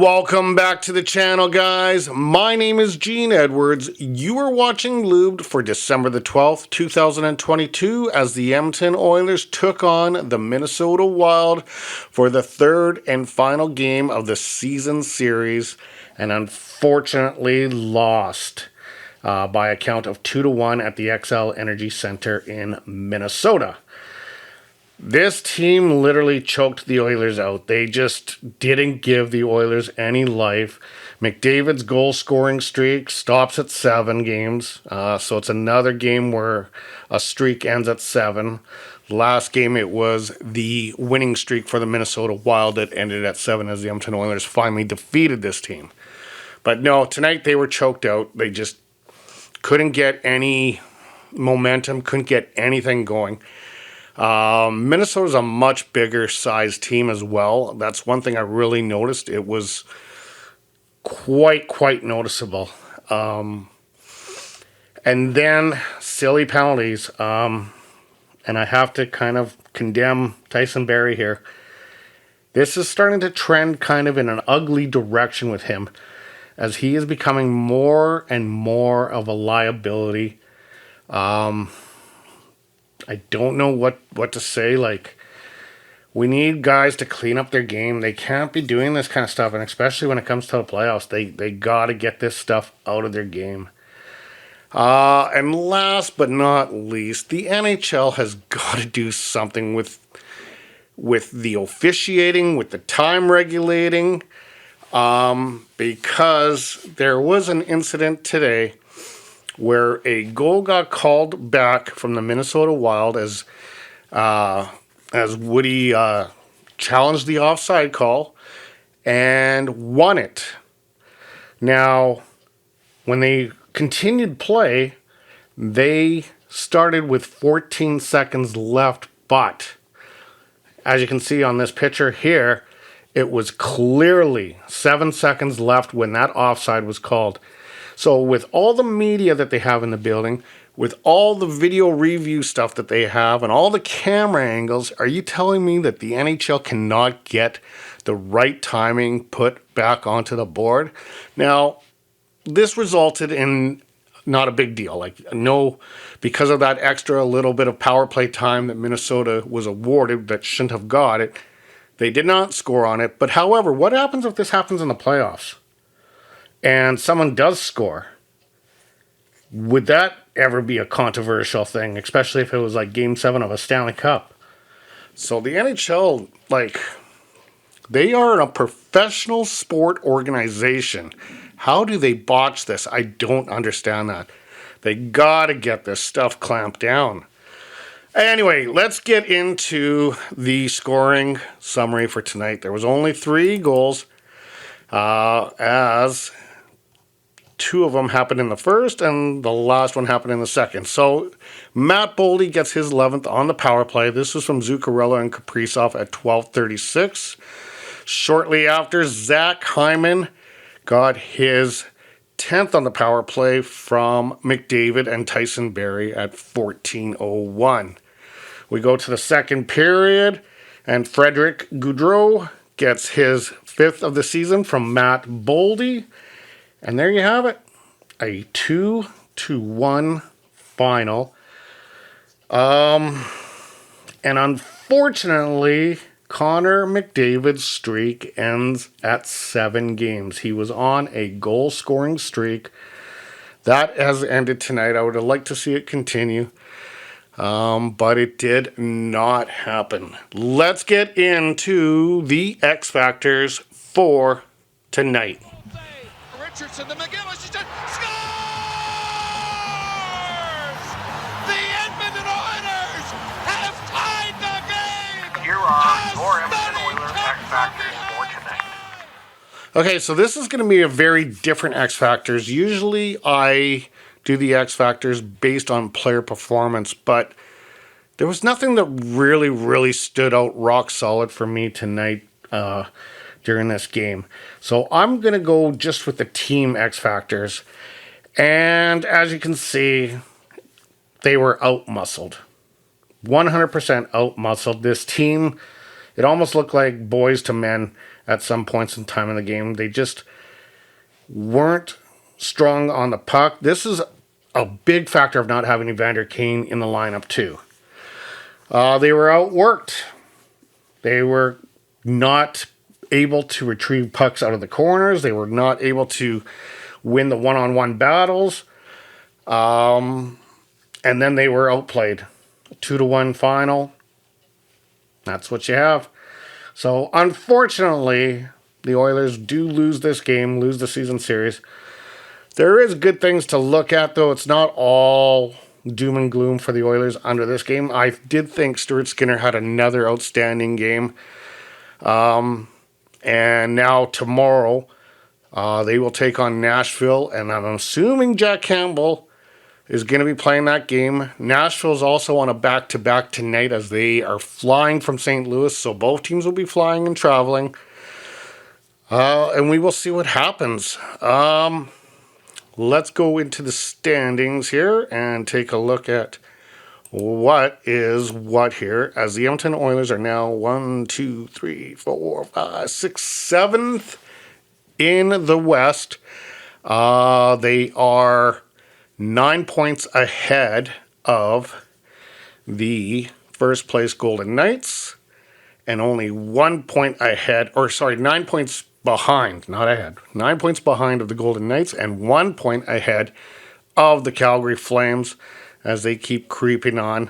Welcome back to the channel, guys. My name is Gene Edwards. You are watching Lubed for December the 12th, 2022, as the Edmonton Oilers took on the Minnesota Wild for the third and final game of the season series, and unfortunately lost by a count of 2-1 at the XL Energy Center in Minnesota. This team literally choked the Oilers out. They just didn't give the Oilers any life. McDavid's goal-scoring streak stops at 7 games. So it's another game where a streak ends at 7. Last game, it was the winning streak for the Minnesota Wild that ended at 7 as the Edmonton Oilers finally defeated this team. But no, tonight they were choked out. They just couldn't get any momentum, couldn't get anything going. Minnesota's a much bigger sized team as well. That's one thing I really noticed. It was quite noticeable. And then silly penalties. And I have to kind of condemn Tyson Barrie here. This is starting to trend kind of in an ugly direction with him, as he is becoming more and more of a liability. I don't know what to say. Like, we need guys to clean up their game. They can't be doing this kind of stuff, and especially when it comes to the playoffs, they got to get this stuff out of their game. And last but not least, the NHL has got to do something with the officiating, with the time regulating, because there was an incident today where a goal got called back from the Minnesota Wild as Woody challenged the offside call and won it. Now, when they continued play, they started with 14 seconds left, but as you can see on this picture here, it was clearly 7 seconds left when that offside was called. So with all the media that they have in the building, with all the video review stuff that they have, and all the camera angles, are you telling me that the NHL cannot get the right timing put back onto the board? Now, this resulted in not a big deal. Like, no, because of that extra little bit of power play time that Minnesota was awarded that shouldn't have got it, they did not score on it. But however, what happens if this happens in the playoffs and someone does score? Would that ever be a controversial thing, especially if it was like Game 7 of a Stanley Cup? So the NHL, like, they are a professional sport organization. How do they botch this? I don't understand that. They gotta get this stuff clamped down. Anyway, let's get into the scoring summary for tonight. There was only 3 goals, as 2 of them happened in the first, and the last one happened in the second. So Matt Boldy gets his 11th on the power play. This was from Zuccarello and Kaprizov at 12:36. Shortly after, Zach Hyman got his 10th on the power play from McDavid and Tyson Barrie at 14:01. We go to the second period, and Frederick Gaudreau gets his 5th of the season from Matt Boldy. And there you have it, a 2-1 final. And unfortunately, Connor McDavid's streak ends at 7 games. He was on a goal-scoring streak. That has ended tonight. I would have liked to see it continue, but it did not happen. Let's get into the X Factors for tonight. Richardson, the McGillis, scores! The Edmonton Oilers have tied the game! Here are your Edmonton Oilers X Factors for tonight. Okay, so this is going to be a very different X Factors. Usually I do the X Factors based on player performance, but there was nothing that really stood out rock solid for me tonight during this game. So I'm going to go just with the team X Factors. And as you can see, they were out-muscled. 100% out-muscled. This team, it almost looked like boys to men at some points in time in the game. They just weren't strong on the puck. This is a big factor of not having Evander Kane in the lineup too. They were outworked. They were not able to retrieve pucks out of the corners. They were not able to win the one-on-one battles. And then they were outplayed. 2-1 final. That's what you have. So, unfortunately, the Oilers do lose this game, lose the season series. There is good things to look at, though. It's not all doom and gloom for the Oilers under this game. I did think Stuart Skinner had another outstanding game. And now tomorrow, they will take on Nashville, and I'm assuming Jack Campbell is going to be playing that game. Nashville's also on a back-to-back tonight as they are flying from St. Louis, so both teams will be flying and traveling. And we will see what happens. Let's go into the standings here and take a look at what is what here, as the Edmonton Oilers are now 7th in the West. They are 9 points ahead of the first place Golden Knights and only 1 point ahead, 9 points behind, not ahead, 9 points behind of the Golden Knights and 1 point ahead of the Calgary Flames as they keep creeping on,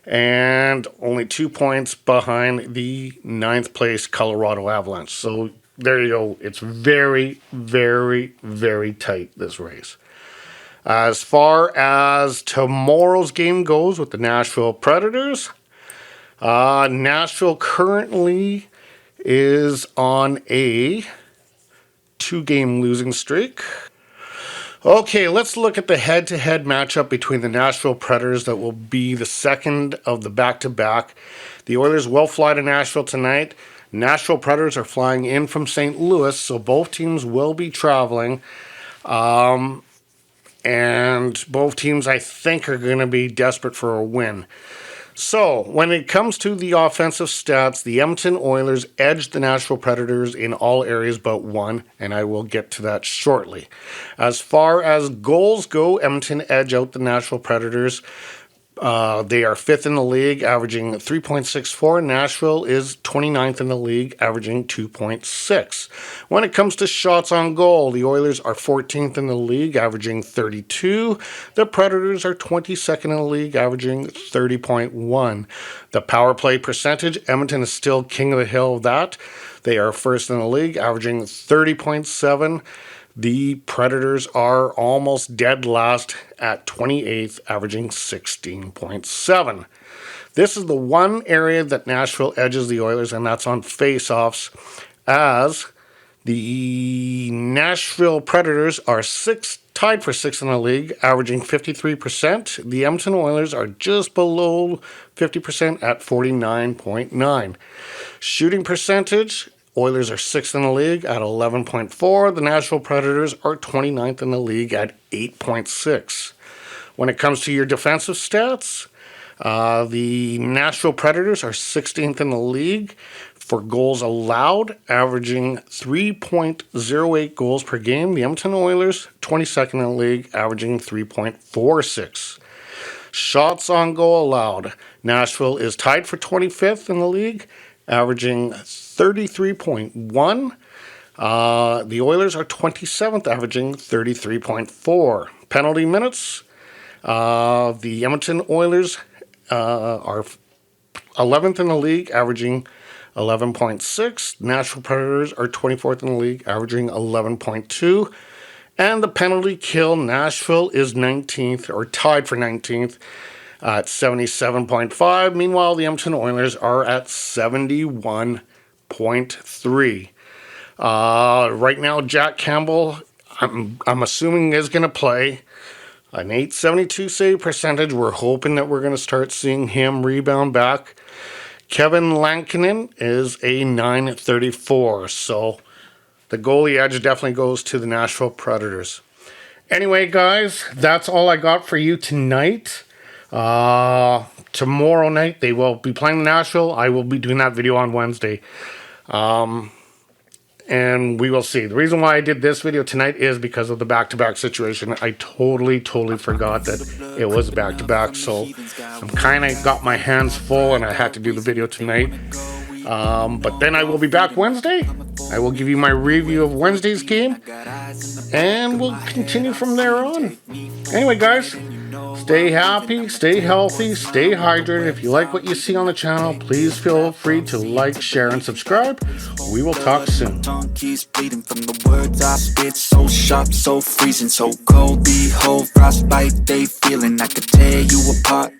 and only 2 points behind the 9th place Colorado Avalanche. So there you go. It's very, very, very tight, this race. As far as tomorrow's game goes with the Nashville Predators, Nashville currently is on a 2-game losing streak. Okay, let's look at the head-to-head matchup between the Nashville Predators that will be the second of the back-to-back. The Oilers will fly to Nashville tonight. Nashville Predators are flying in from St. Louis, so both teams will be traveling. And both teams, I think, are going to be desperate for a win. So, when it comes to the offensive stats, the Edmonton Oilers edged the Nashville Predators in all areas but one, and I will get to that shortly. As far as goals go, Edmonton edge out the Nashville Predators. They are 5th in the league, averaging 3.64. Nashville is 29th in the league, averaging 2.6. When it comes to shots on goal, the Oilers are 14th in the league, averaging 32. The Predators are 22nd in the league, averaging 30.1. The power play percentage, Edmonton is still king of the hill of that. They are 1st in the league, averaging 30.7. The Predators are almost dead last at 28th, averaging 16.7. This is the one area that Nashville edges the Oilers, and that's on faceoffs, as the Nashville Predators are tied for 6th in the league, averaging 53%. The Edmonton Oilers are just below 50% at 49.9. Shooting percentage, Oilers are 6th in the league at 11.4. The Nashville Predators are 29th in the league at 8.6. When it comes to your defensive stats, the Nashville Predators are 16th in the league for goals allowed, averaging 3.08 goals per game. The Edmonton Oilers, 22nd in the league, averaging 3.46. Shots on goal allowed, Nashville is tied for 25th in the league, averaging 33.1. The Oilers are 27th, averaging 33.4. Penalty minutes, the Edmonton Oilers are 11th in the league, averaging 11.6. Nashville Predators are 24th in the league, averaging 11.2. And the penalty kill, Nashville is 19th, or tied for 19th, at 77.5. Meanwhile, the Edmonton Oilers are at 71.3. Right now, Jack Campbell, I'm assuming, is going to play. An 872 save percentage. We're hoping that we're going to start seeing him rebound back. Kevin Lankinen is a 934. So the goalie edge definitely goes to the Nashville Predators. Anyway, guys, that's all I got for you tonight. Tomorrow night they will be playing Nashville. I will be doing that video on Wednesday. and we will see. The reason why I did this video tonight is because of the back-to-back situation. I totally forgot that it was back-to-back, so I'm kind of got my hands full and I had to do the video tonight. But then I will be back Wednesday. I will give you my review of Wednesday's game, and we'll continue from there on. Anyway, guys, stay happy, stay healthy, stay hydrated. If you like what you see on the channel, please feel free to like, share, and subscribe. We will talk soon. Tongue keeps bleeding from the words I spit. So sharp, so freezing, so cold. Behold, frostbite they feeling. I could tear you apart.